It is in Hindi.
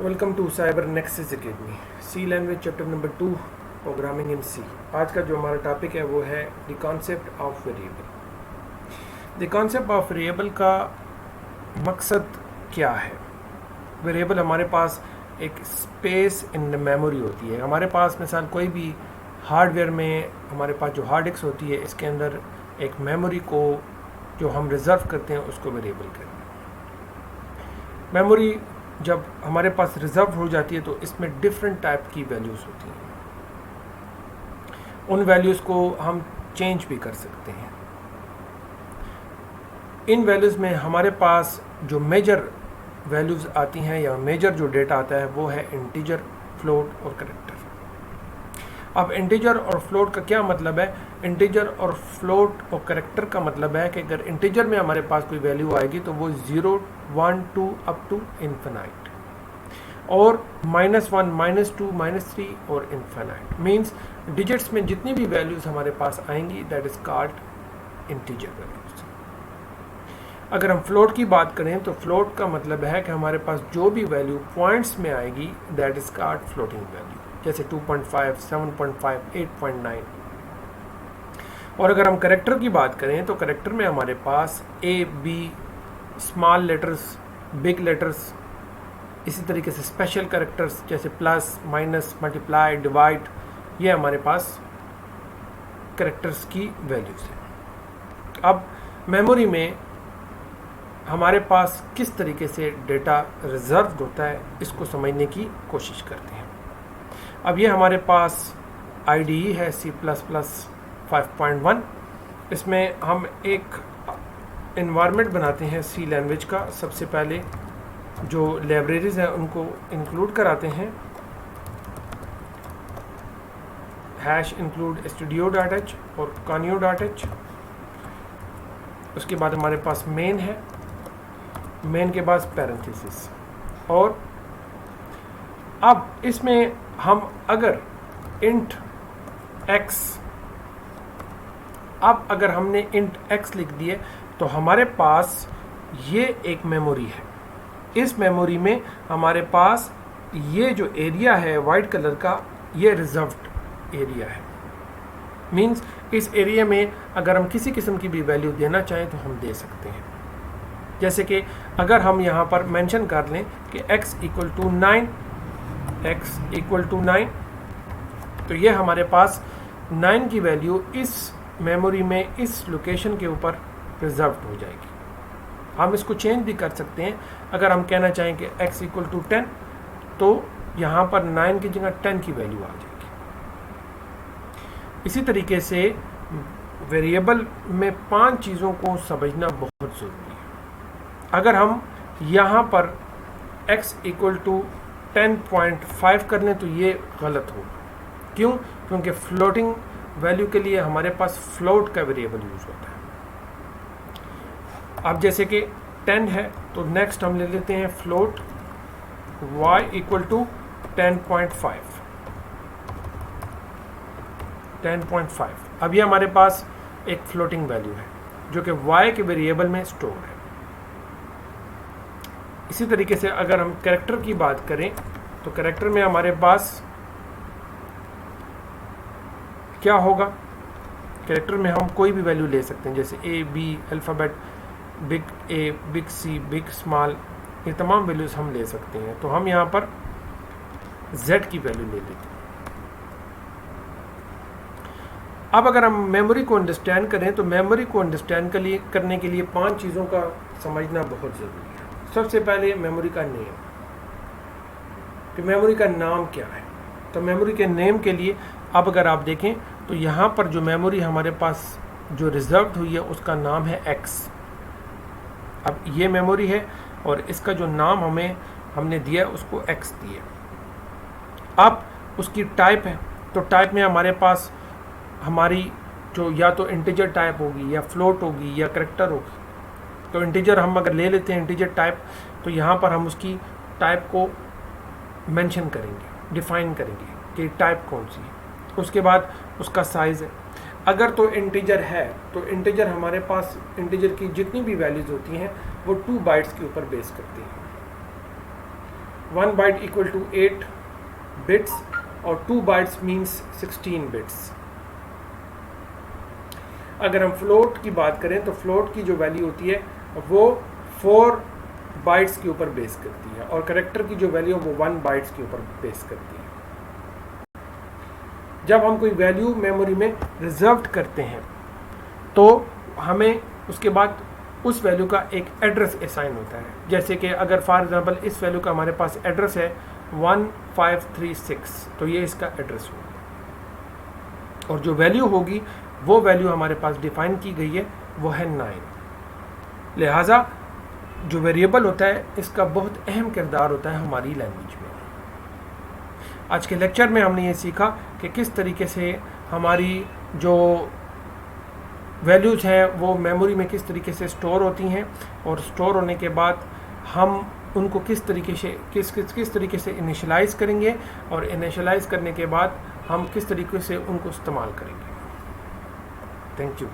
Welcome to Cyber Nexus Academy C language chapter number 2 programming in C. आज का जो हमारा टॉपिक है वो है the concept of variable. The concept of variable का मकसद क्या है? वेरिएबल हमारे पास एक स्पेस इन द मेमोरी होती है। हमारे पास मिसाल कोई भी हार्डवेयर में हमारे पास जो हार्ड डिस्क होती है, इसके अंदर एक मेमोरी को जो हम रिजर्व करते हैं उसको वेरिएबल कहते हैं। मेमोरी जब हमारे पास रिजर्व हो जाती है तो इसमें डिफरेंट टाइप की वैल्यूज़ होती हैं। उन वैल्यूज़ को हम चेंज भी कर सकते हैं। इन वैल्यूज़ में हमारे पास जो मेजर वैल्यूज़ आती हैं या मेजर जो डेटा आता है वो है इंटीजर, फ्लोट और कैरेक्टर। अब इंटीजर और फ्लोट का क्या मतलब है? इंटीजर और फ्लोट और कैरेक्टर का मतलब है कि अगर इंटीजर में हमारे पास कोई वैल्यू आएगी तो वो 0, 1, 2 अप टू इन्फिनाइट, और -1, -2, -3 और इन्फिनाइट। मीन्स डिजिट्स में जितनी भी वैल्यूज़ हमारे पास आएंगी that is called integer values. अगर हम फ्लोट की बात करें तो फ्लोट का मतलब है कि हमारे पास जो भी वैल्यू पॉइंट्स में आएगी that is called floating value, जैसे 2.5, 7.5, 8.9। और अगर हम कैरेक्टर की बात करें तो कैरेक्टर में हमारे पास A, B, small letters, big letters, इसी तरीके से स्पेशल कैरेक्टर्स जैसे प्लस, माइनस, मल्टीप्लाई, डिवाइड, ये हमारे पास कैरेक्टर्स की वैल्यूज़ हैं। अब मेमोरी में हमारे पास किस तरीके से डेटा रिजर्व होता है इसको समझने की कोशिश करते हैं। अब ये हमारे पास IDE है C++ 5.1। इसमें हम एक इन्वायरमेंट बनाते हैं सी लैंग्वेज का। सबसे पहले जो लाइब्रेरीज हैं उनको इंक्लूड कराते हैं। #include studio.h और conio.h। उसके बाद हमारे पास मेन है, मेन के बाद पैरेंथेसिस। और अब इसमें हम अगर इंट x, अब अगर हमने इंट x लिख दिए तो हमारे पास ये एक मेमोरी है। इस मेमोरी में हमारे पास ये जो एरिया है वाइट कलर का, ये रिजर्व्ड एरिया है। मींस इस एरिया में अगर हम किसी किस्म की भी वैल्यू देना चाहें तो हम दे सकते हैं। जैसे कि अगर हम यहाँ पर मेंशन कर लें कि x = 9, x = 9, तो ये हमारे पास 9 की वैल्यू इस मेमोरी में इस लोकेशन के ऊपर रिजर्व्ड हो जाएगी। हम इसको चेंज भी कर सकते हैं। अगर हम कहना चाहें कि x = 10 तो यहाँ पर 9 की जगह 10 की वैल्यू आ जाएगी। इसी तरीके से वेरिएबल में 5 चीज़ों को समझना बहुत ज़रूरी है। अगर हम यहाँ पर x = 10.5 कर लें तो ये गलत होगा। क्यों? क्योंकि फ्लोटिंग वैल्यू के लिए हमारे पास फ्लोट का वेरिएबल यूज़ होता है। अब जैसे कि 10 है तो नेक्स्ट हम ले लेते हैं फ्लोट y = 10.5। 10.5 अब ये हमारे पास एक फ्लोटिंग वैल्यू है जो कि y के वेरिएबल में स्टोर है। इसी तरीके से अगर हम कैरेक्टर की बात करें तो कैरेक्टर में हमारे पास क्या होगा? कैरेक्टर में हम कोई भी वैल्यू ले सकते हैं, जैसे A, B, alphabet, big A, big C, big small, ये तमाम वैल्यूज़ हम ले सकते हैं। तो हम यहाँ पर Z की वैल्यू ले लेते हैं। अब अगर हम मेमोरी को अंडरस्टैंड करें तो मेमोरी को अंडरस्टैंड करने के लिए 5 चीज़ों का समझना बहुत ज़रूरी है। सबसे पहले मेमोरी का नेम, कि मेमोरी का नाम क्या है। तो मेमोरी के नेम के लिए अब अगर आप देखें तो यहाँ पर जो मेमोरी हमारे पास जो रिजर्व्ड हुई है उसका नाम है x। अब ये मेमोरी है और इसका जो नाम हमने दिया उसको x दिया। अब उसकी टाइप है, तो टाइप में हमारे पास हमारी जो या तो इंटीजर टाइप होगी या फ्लोट होगी या कैरेक्टर होगी। तो इंटीजर हम अगर ले लेते हैं इंटीजर टाइप, तो यहाँ पर हम उसकी टाइप को मेंशन करेंगे, डिफाइन करेंगे कि टाइप कौन सी है। उसके बाद उसका साइज़ है। अगर तो इंटीजर है तो इंटीजर हमारे पास इंटीजर की जितनी भी वैल्यूज़ होती हैं वो 2 बाइट्स के ऊपर बेस करती हैं। 1 बाइट इक्वल टू 8 बिट्स और 2 बाइट्स मीन्स 16 बिट्स। अगर हम फ्लोट की बात करें तो फ्लोट की जो वैल्यू होती है वो 4 बाइट्स के ऊपर बेस करती है और कैरेक्टर की जो वैल्यू है वो 1 बाइट्स के ऊपर बेस करती है। जब हम कोई वैल्यू मेमोरी में रिजर्व करते हैं तो हमें उसके बाद उस वैल्यू का एक एड्रेस असाइन होता है। जैसे कि अगर फॉर एग्जांपल इस वैल्यू का हमारे पास एड्रेस है 1536, तो ये इसका एड्रेस होगा और जो वैल्यू होगी वो वैल्यू हमारे पास डिफाइन की गई है वो है 9। लिहाजा जो वेरिएबल होता है इसका बहुत अहम किरदार होता है हमारी लैंग्वेज में। आज के लेक्चर में हमने ये सीखा कि किस तरीके से हमारी जो वैल्यूज़ हैं वो मेमोरी में किस तरीके से स्टोर होती हैं और स्टोर होने के बाद हम उनको किस तरीके से किस तरीके से इनिशियलाइज़ करेंगे और इनिशियलाइज़ करने के बाद हम किस तरीके से उनको इस्तेमाल करेंगे। Thank you.